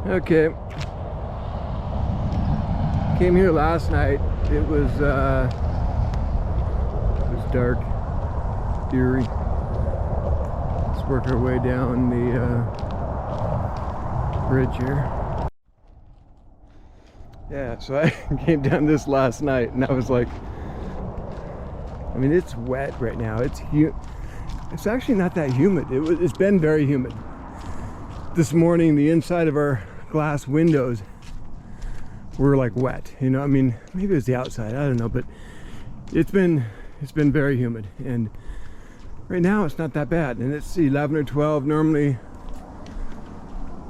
Okay. Came here last night. It was dark, eerie. Let's work our way down the bridge here. Yeah, so I came down this last night and I was like, I mean, it's wet right now. It's actually not that humid. It's been very humid. This morning, the inside of our glass windows were like wet, you know. I mean, maybe it was the outside, I don't know, but it's been very humid, and right now it's not that bad, and it's 11 or 12. Normally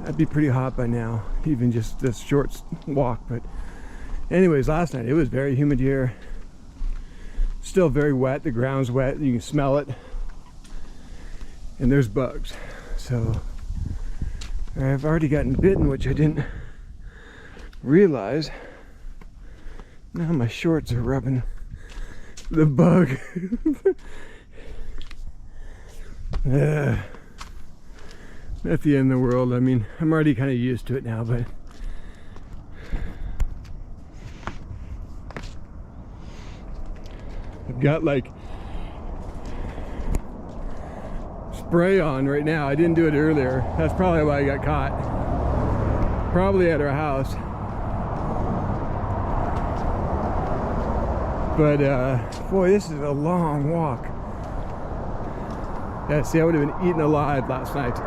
I'd be pretty hot by now, even just this short walk. But anyways, last night it was very humid here, still very wet. The ground's wet, you can smell it, and there's bugs. So I've already gotten bitten, which I didn't realize. Now my shorts are rubbing the bug. Not the end of the world. I mean, I'm already kind of used to it now, but I've got like spray on right now. I didn't do it earlier. That's probably why I got caught. Probably at our house. But boy, this is a long walk. Yeah, see, I would have been eaten alive last night.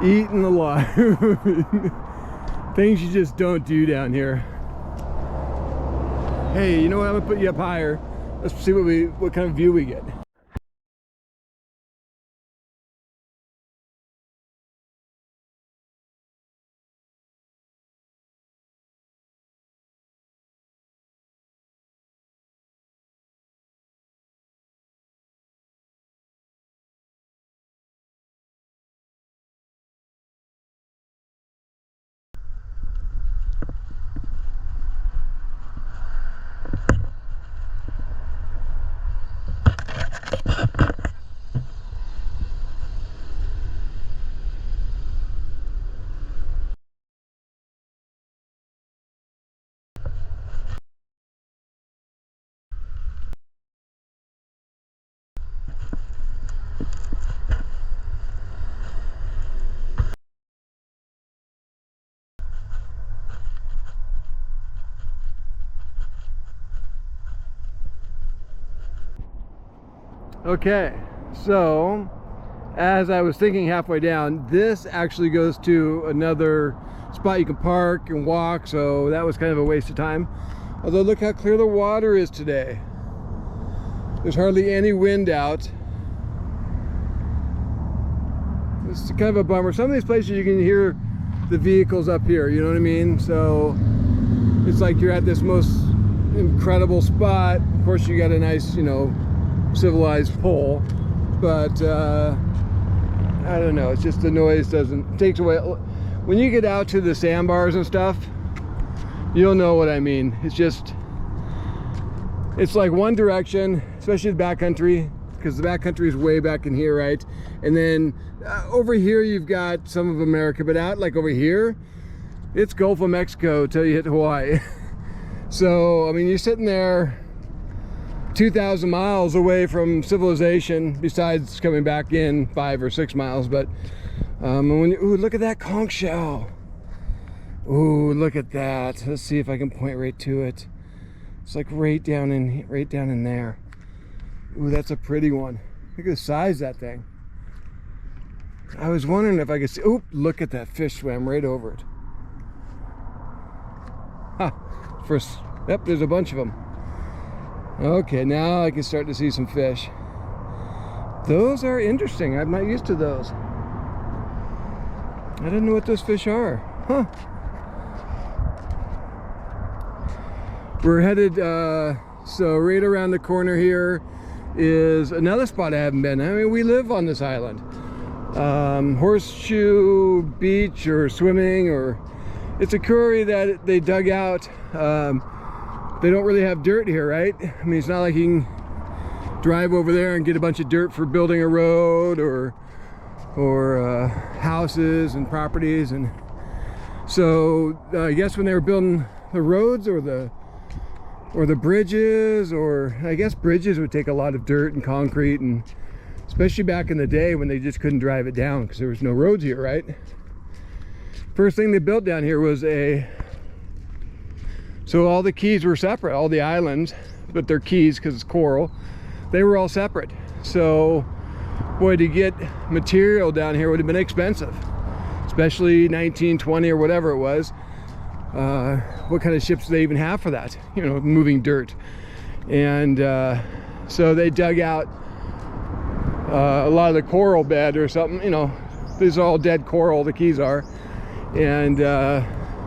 Eaten alive. Things you just don't do down here. Hey, you know what? I'm gonna put you up higher. Let's see what kind of view we get. Okay, so as I was thinking halfway down, this actually goes to another spot you can park and walk, so that was kind of a waste of time. Although look how clear the water is today. There's hardly any wind out. It's kind of a bummer. Some of these places you can hear the vehicles up here, you know what I mean? So it's like you're at this most incredible spot. Of course you got a nice, you know, civilized pole, but I don't know, it's just the noise takes away. When you get out to the sandbars and stuff, you'll know what I mean. It's like one direction, especially the backcountry, because the backcountry is way back in here, right? And then over here you've got some of America, but out like over here it's Gulf of Mexico till you hit Hawaii. So I mean, you're sitting there 2,000 miles away from civilization, besides coming back in 5 or 6 miles. But ooh, look at that conch shell. Ooh, look at that. Let's see if I can point right to it. It's like right down in there. Ooh, that's a pretty one. Look at the size of that thing. I was wondering if I could see. Oop, look at that fish swam right over it. Ha! First, yep, there's a bunch of them. Okay, now I can start to see some fish. Those are interesting. I'm not used to those. I don't know what those fish are. Huh. We're headed, so right around the corner here is another spot I haven't been. I mean, we live on this island. Horseshoe Beach, or swimming, or it's a quarry that they dug out. They don't really have dirt here, right? I mean, it's not like you can drive over there and get a bunch of dirt for building a road or houses and properties. And So I guess when they were building the roads or the bridges, or I guess bridges would take a lot of dirt and concrete, and especially back in the day when they just couldn't drive it down because there was no roads here, right? First thing they built down here was so all the keys were separate, all the islands, but they're keys because it's coral, they were all separate. So boy, to get material down here would have been expensive, especially 1920 or whatever it was. What kind of ships do they even have for that, you know, moving dirt? And so they dug out a lot of the coral bed or something, you know, these are all dead coral, the keys are, and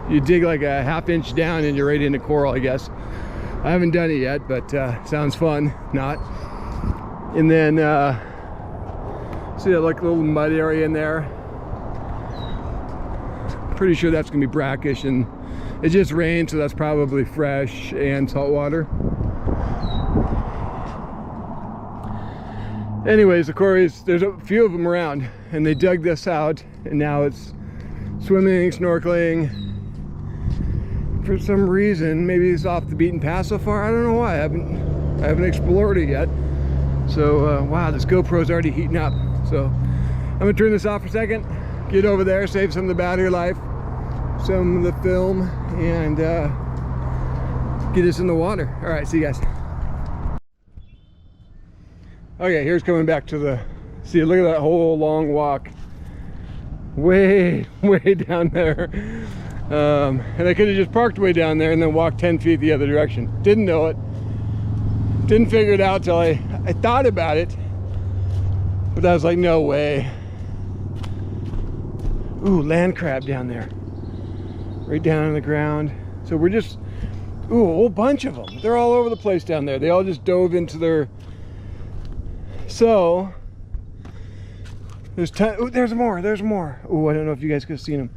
you dig like a half-inch down and you're right into coral, I guess. I haven't done it yet, but sounds fun. Not. And then see that like little mud area in there, pretty sure that's gonna be brackish, and it just rained, so that's probably fresh and saltwater. Anyways, of course, there's a few of them around, and they dug this out, and now it's swimming, snorkeling. For some reason, maybe it's off the beaten path so far. I don't know why. I haven't explored it yet. So wow, this GoPro's already heating up. So I'm gonna turn this off for a second, get over there, save some of the battery life, some of the film, and get us in the water. All right, see you guys. Okay, here's coming back to the, see, look at that whole long walk, way down there. And I could have just parked way down there and then walked 10 feet the other direction. Didn't know it, didn't figure it out till I thought about it, but I was like, no way. Ooh, land crab down there, right down on the ground. So we're just, ooh, a whole bunch of them. They're all over the place down there. They all just dove into their, so there's ooh, there's more. Ooh, I don't know if you guys could have seen them.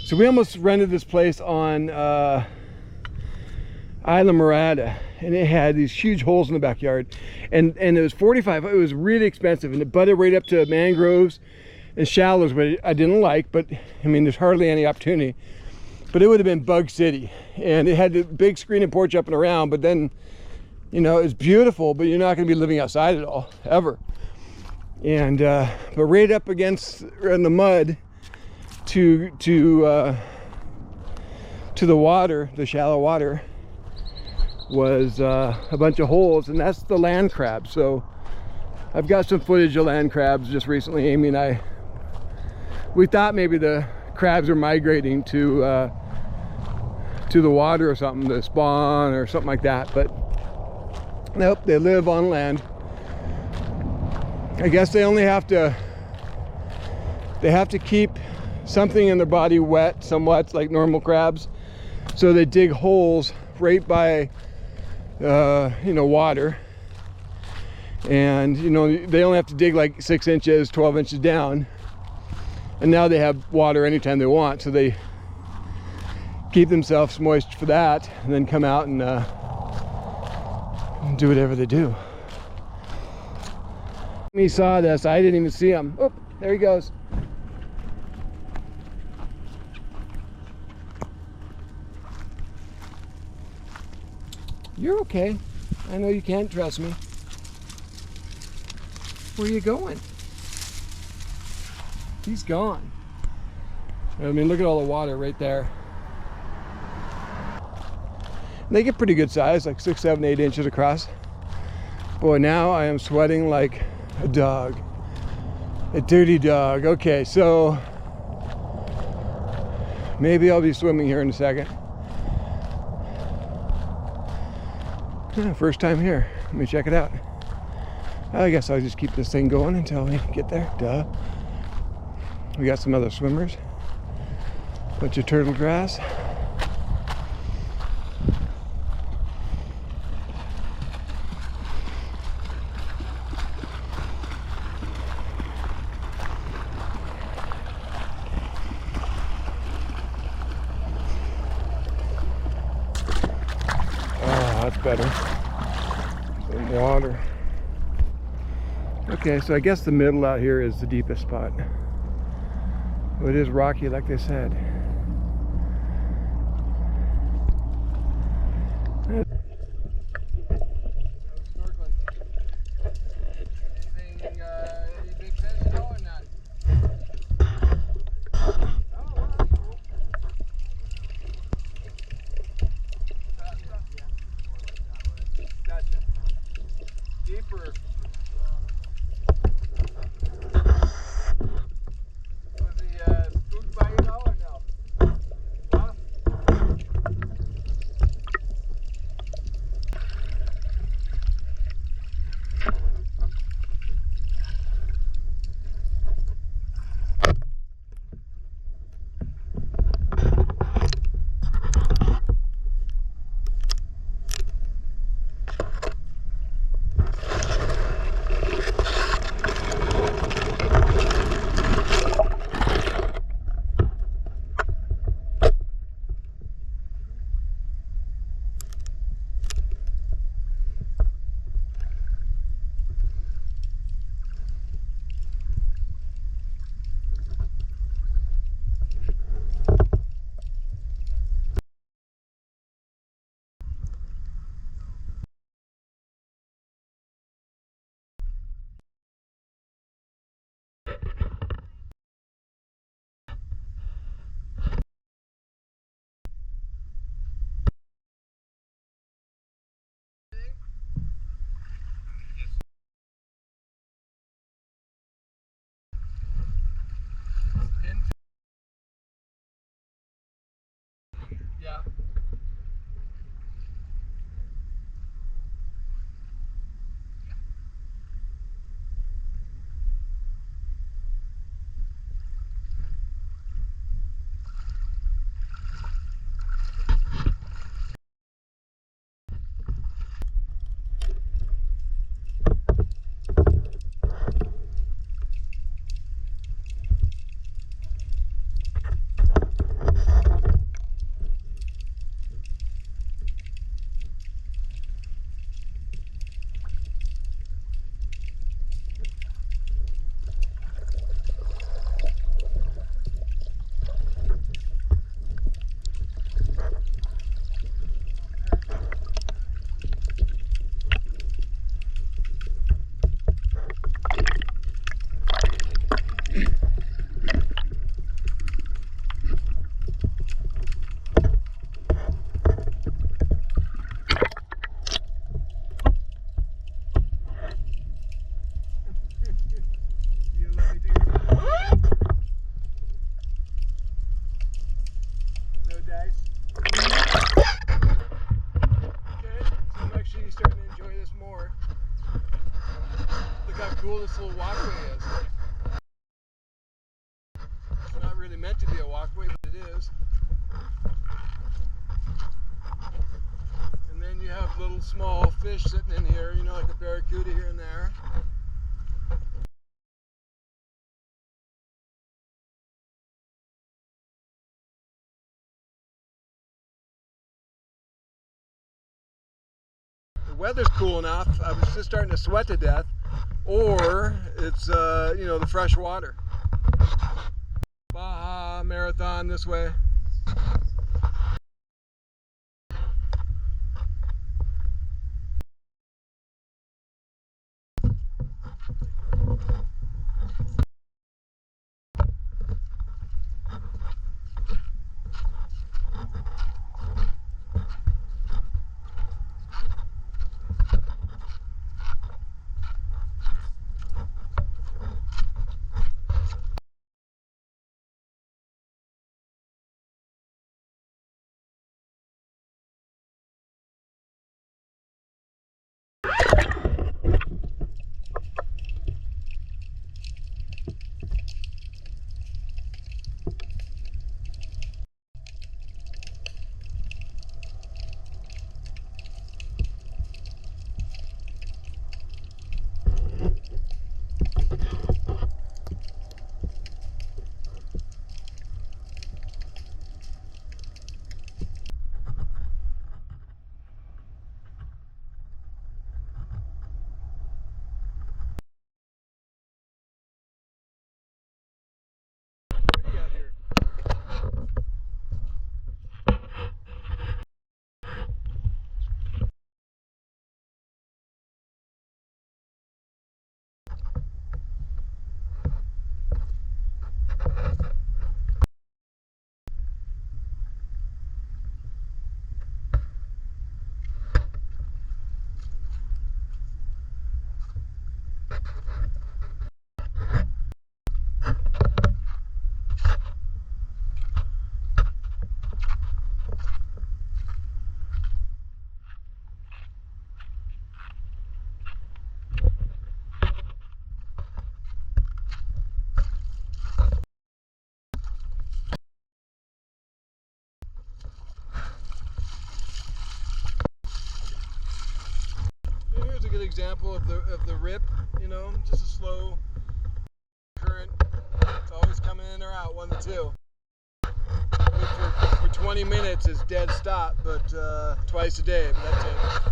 So we almost rented this place on Islamorada, and it had these huge holes in the backyard, and it was $45. It was really expensive, and it butted right up to mangroves and shallows, but I didn't like. But I mean, there's hardly any opportunity. But it would have been Bug City, and it had the big screen and porch up and around. But then, you know, it's beautiful, but you're not going to be living outside at all, ever. And but right up against in the mud to the water, the shallow water, was a bunch of holes, and that's the land crab. So I've got some footage of land crabs just recently. Amy and I, we thought maybe the crabs are migrating to the water or something to spawn or something like that, but nope, they live on land. I guess they only have to, keep something in their body wet somewhat, like normal crabs. So they dig holes right by you know, water, and you know, they only have to dig like 6 inches, 12 inches down, and now they have water anytime they want, so they keep themselves moist for that, and then come out and do whatever they do. He saw this, I didn't even see him. Oh, there he goes. You're okay. I know you can't trust me. Where are you going? He's gone. I mean, look at all the water right there. And they get pretty good size, like 6, 7, 8 inches across. Boy, now I am sweating like a dog. A dirty dog. Okay, so maybe I'll be swimming here in a second. Yeah, first time here. Let me check it out. I guess I'll just keep this thing going until we get there. Duh. We got some other swimmers. Bunch of turtle grass. That's better. Some water. Okay, so I guess the middle out here is the deepest spot. It is rocky, like they said. this little walkway is. It's not really meant to be a walkway, but it is. And then you have little small fish sitting in here, you know, like a barracuda here and there. The weather's cool enough. I was just starting to sweat to death, or it's you know, the fresh water. Baja Marathon this way. Here's a good example of the rip, you know, just a slow current. It's always coming in or out, 1 to 2. Which for 20 minutes is dead stop, but twice a day, but that's it.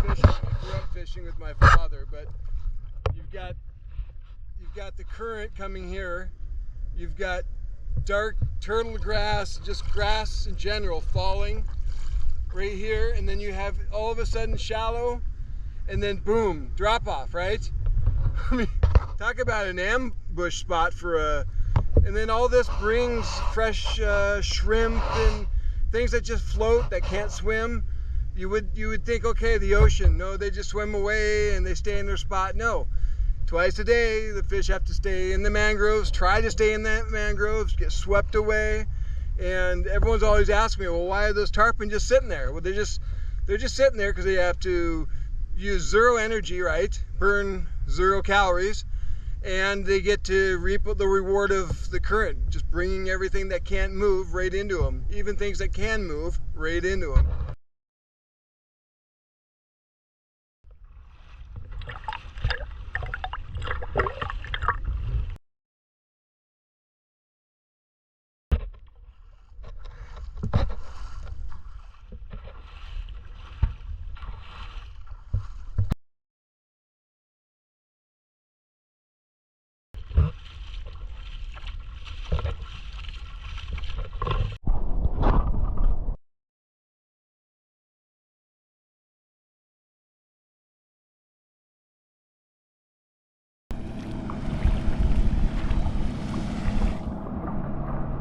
Fishing. I grew up fishing with my father, but you've got the current coming here. You've got dark turtle grass, just grass in general, falling right here, and then you have all of a sudden shallow, and then boom, drop off, right? I mean, talk about an ambush spot for a. And then all this brings fresh shrimp and things that just float that can't swim. You would think, okay, the ocean, no, they just swim away and they stay in their spot. No, twice a day the fish have to stay in the mangroves, try to stay in the mangroves, get swept away. And everyone's always asking me, well, why are those tarpon just sitting there? Well, they're just sitting there because they have to use zero energy, right? Burn 0 calories, and they get to reap the reward of the current, just bringing everything that can't move right into them, even things that can move right into them.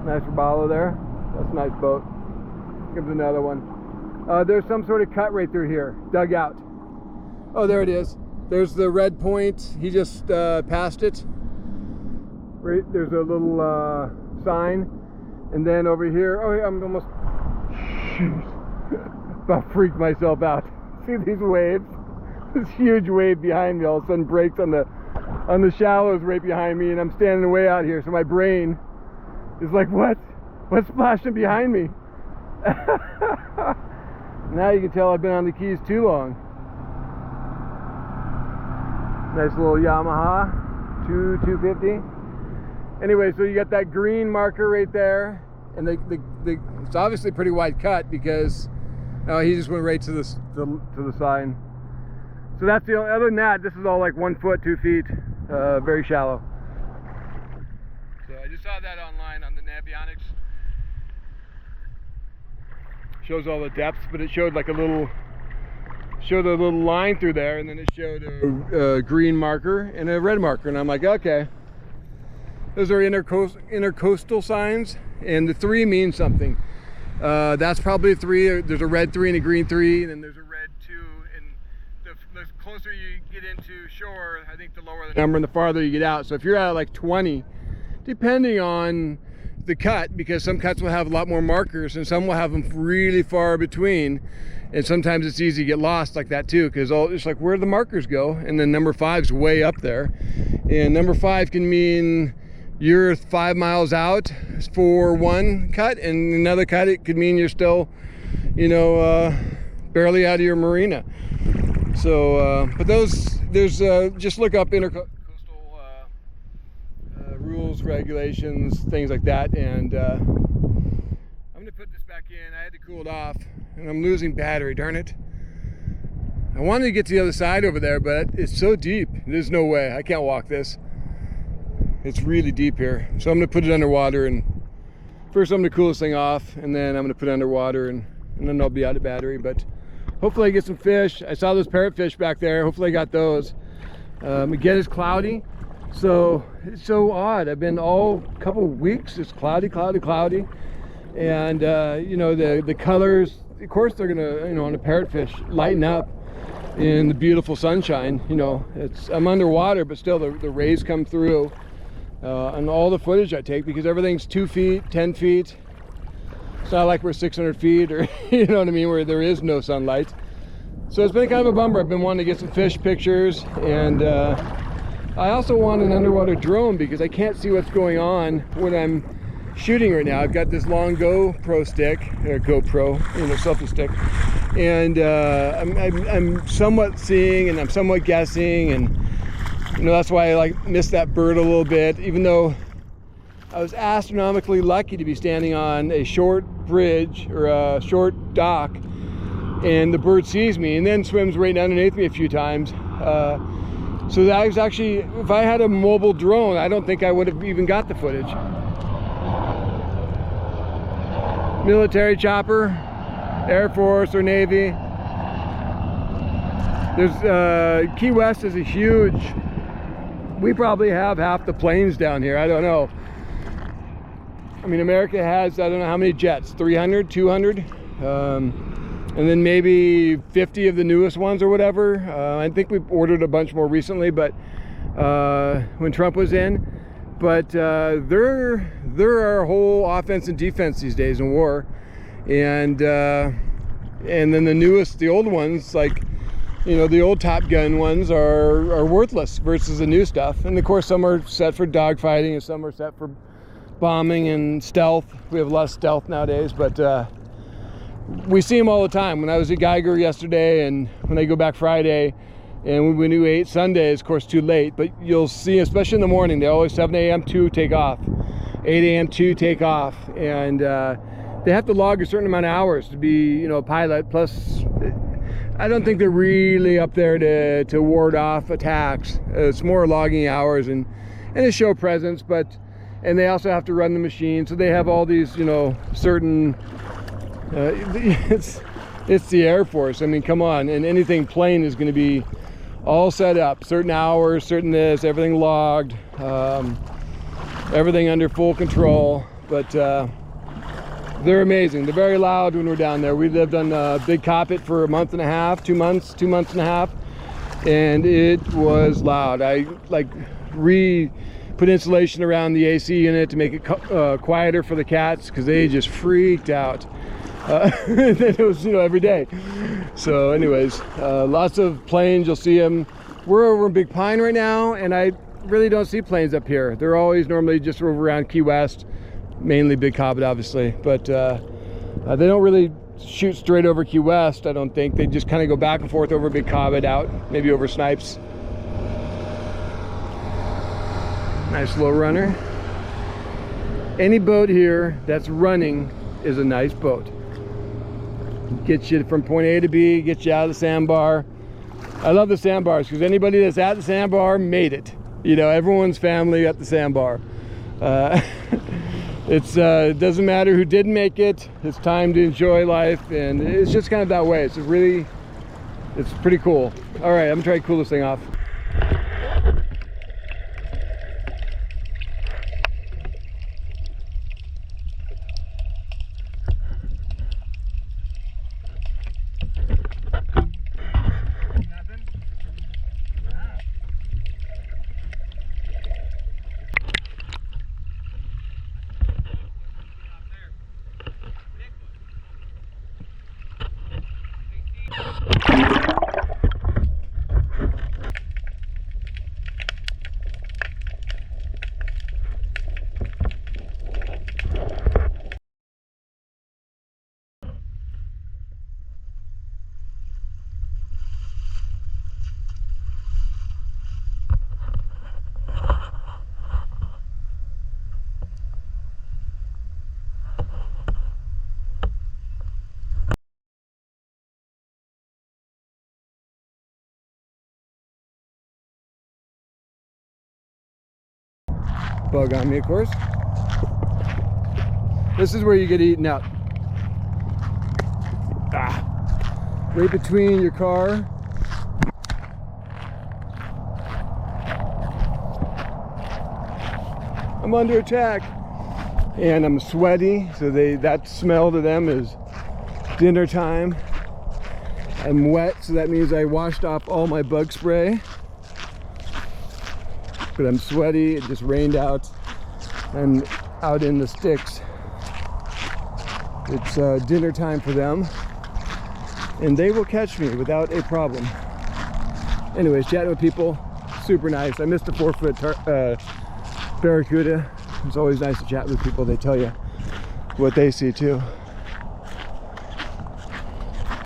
Nice robalo there. That's a nice boat. Comes another one. There's some sort of cut right through here, dug out. Oh, there it is. There's the red point. He just passed it. Right, there's a little sign. And then over here, oh, I'm almost about freaked myself out. See these waves? This huge wave behind me all of a sudden breaks on the shallows right behind me, and I'm standing way out here, so my brain is like, what's splashing behind me? Now you can tell I've been on the Keys too long. Nice little Yamaha 250. Anyway, so you got that green marker right there, and it's obviously a pretty wide cut because he just went right to the sign. So that's the only, other than that, this is all like 1 foot, 2 feet, very shallow. So I just saw that online on the Navionics. Shows all the depths, but it showed like a little line through there, and then it showed a green marker and a red marker, and I'm like, okay. Those are intercoastal signs, and the 3 means something. That's probably a 3. There's a red 3 and a green 3, and then there's a red 2. And the closer you get into shore, I think the lower the number and the farther you get out. So if you're at like 20, depending on the cut, because some cuts will have a lot more markers and some will have them really far between, and sometimes it's easy to get lost like that too, because it's like, where do the markers go? And then number 5's way up there, and number 5 can mean you're 5 miles out for one cut, and another cut it could mean you're still, you know, barely out of your marina. So but there's just look up intercoastal rules, regulations, things like that, and I'm gonna put this back in. I had to cool it off, and I'm losing battery, darn it. I wanted to get to the other side over there, but it's so deep, there's no way. I can't walk this. It's really deep here. So I'm gonna put it underwater, and first I'm gonna cool this thing off, and then I'm gonna put it underwater, and then I'll be out of battery. But hopefully I get some fish. I saw those parrotfish back there. Hopefully I got those. Again, it's cloudy, so it's so odd. I've been all couple weeks, it's cloudy, and you know, the colors, of course they're gonna, you know, on a parrotfish, lighten up in the beautiful sunshine. You know, I'm underwater, but still the rays come through. And all the footage I take, because everything's 2 feet, 10 feet. It's not like we're 600 feet or, you know what I mean, where there is no sunlight. So it's been kind of a bummer. I've been wanting to get some fish pictures, and I also want an underwater drone because I can't see what's going on when I'm shooting right now. I've got this long GoPro stick, or GoPro, you know, selfie stick, and I'm somewhat seeing, and I'm somewhat guessing, and you know, that's why I missed that bird a little bit, even though I was astronomically lucky to be standing on a short bridge or a short dock, and the bird sees me and then swims right underneath me a few times. So that was actually, if I had a mobile drone, I don't think I would have even got the footage. Military chopper, Air Force or Navy. There's Key West is a huge, we probably have half the planes down here. I don't know. I mean, America has, I don't know how many jets, 300, 200, and then maybe 50 of the newest ones or whatever. I think we ordered a bunch more recently, but when Trump was in. But there are a whole offense and defense these days in war, and then the newest, the old ones, like, you know, the old Top Gun ones are worthless versus the new stuff. And of course, some are set for dogfighting and some are set for bombing and stealth. We have less stealth nowadays, but we see them all the time. When I was at Geiger yesterday, and when I go back Friday, and when we ate Sundays, of course, too late, but you'll see, especially in the morning, they always 7 a.m. to take off, 8 a.m. to take off, and they have to log a certain amount of hours to be, you know, a pilot. Plus, I don't think they're really up there to ward off attacks. It's more logging hours and a show presence, and they also have to run the machine, so they have all these, you know, certain. It's the Air Force. I mean, come on, and anything plane is going to be all set up, certain hours, certain this, everything logged, everything under full control. but they're amazing. They're very loud when we're down there. We lived on Big Coppet for a month and a half, 2 months and a half, and it was loud. I like put insulation around the AC unit to make it quieter for the cats, because they just freaked out. It was, you know, every day. So anyways, lots of planes, you'll see them. We're over in Big Pine right now, and I really don't see planes up here. They're always normally just over around Key West, mainly Big Coppet obviously, but they don't really shoot straight over Key West, I don't think. They just kind of go back and forth over Big Coppet, out maybe over Snipes. Nice low runner. Any boat here that's running is a nice boat. Gets you from point A to B, gets you out of the sandbar. I love the sandbars because anybody that's at the sandbar made it. You know, everyone's family at the sandbar. It doesn't matter who didn't make it. It's time to enjoy life, and it's just kind of that way. It's pretty cool. All right, I'm gonna try to cool this thing off. Bug on me, of course. This is where you get eaten out. Right between your car. I'm under attack, and I'm sweaty, so that smell to them is dinner time. I'm wet, so that means I washed off all my bug spray. But I'm sweaty, it just rained out. I'm out in the sticks. It's dinner time for them, and they will catch me without a problem. Anyways, chatting with people, super nice. I missed a 4-foot barracuda. It's always nice to chat with people. They tell you what they see too.